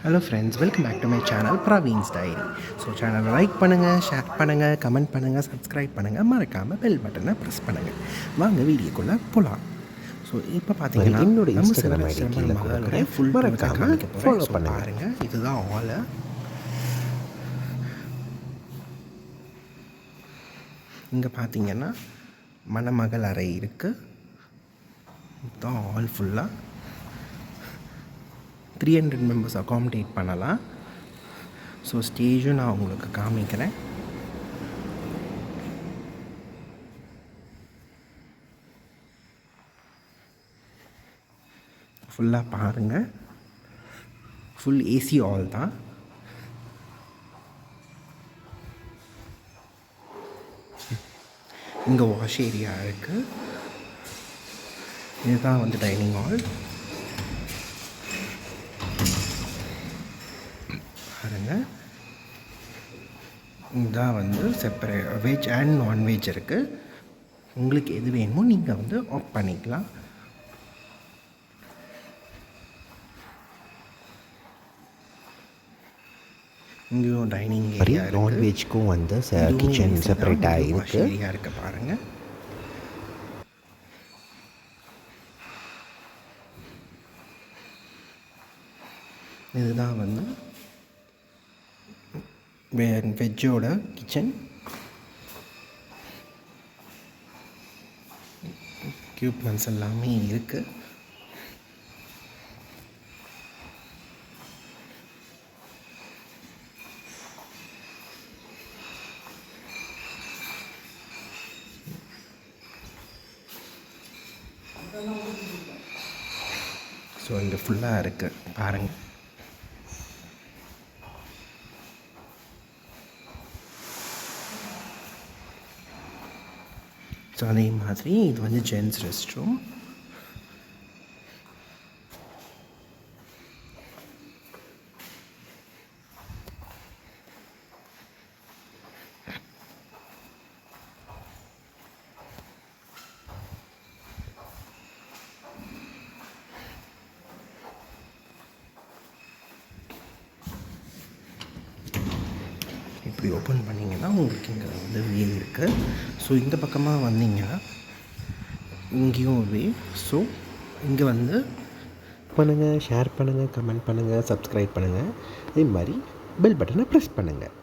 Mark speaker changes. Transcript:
Speaker 1: Hello friends, welcome back to my channel Praveen's diary. So சேனலை like பண்ணுங்கள், share பண்ணுங்கள், comment பண்ணுங்கள், சப்ஸ்கிரைப் பண்ணுங்கள், மறக்காமல் பெல் பட்டனை ப்ரெஸ் பண்ணுங்கள். வாங்க வீடியோக்குள்ளே போகலாம். ஸோ இப்போ பார்த்தீங்கன்னா
Speaker 2: என்னோட
Speaker 1: நம்ம
Speaker 2: இன்ஸ்டாகிராம் ஐடி கீழே
Speaker 1: மகளுடைய ஃபுல்
Speaker 2: மறக்காமல் ஃபாலோ பண்ணுங்கள்.
Speaker 1: பாருங்கள். இதுதான் ஆல். இங்கே பார்த்தீங்கன்னா மணமகள் அறை இருக்குது. இதுதான் ஆல் ஃபுல்லாக 300 மெம்பர்ஸ் அகாமடேட் பண்ணலாம். ஸோ ஸ்டேஜும் நான் உங்களுக்கு காமிக்கிறேன். ஃபுல்லாக பாருங்கள். ஃபுல் ஏசி ஆல் தான். இங்கே வாஷ் ஏரியா இருக்குது. இதுதான் வந்து டைனிங் ஹால். பாருங்கள், இதான் வந்து செப்பரேட் வெஜ் அண்ட் நான்வெஜ் இருக்குது. உங்களுக்கு எது வேணுமோ நீங்கள் வந்து ஆஃப் பண்ணிக்கலாம். இங்கேயும் டைனிங் ஏரியா,
Speaker 2: நான்வெஜ்க்கும் வந்து கிச்சன் செப்பரேட்டாக இருக்குது.
Speaker 1: ஏரியா இருக்குது பாருங்கள். இதுதான் வந்து வெஜ்ஜோட கிச்சன். எக்யூப்மெண்ட்ஸ் எல்லாமே இருக்குது. ஸோ இங்கே ஃபுல்லாக இருக்குது பாருங்கள். ஸோ அதே மாதிரி இது வந்து ஜென்ஸ் ரெஸ்ட் ரூம். இப்படி ஓப்பன் பண்ணிங்கன்னா உங்களுக்கு இங்கே வந்து வே இருக்குது. ஸோ இந்த பக்கமாக வந்தீங்கன்னா இங்கேயும் வே. ஸோ இங்கே வந்து
Speaker 2: பண்ணுங்கள், ஷேர் பண்ணுங்கள், கமெண்ட் பண்ணுங்கள், சப்ஸ்கிரைப் பண்ணுங்கள். அதே மாதிரி பெல் பட்டனை ப்ரெஸ் பண்ணுங்கள்.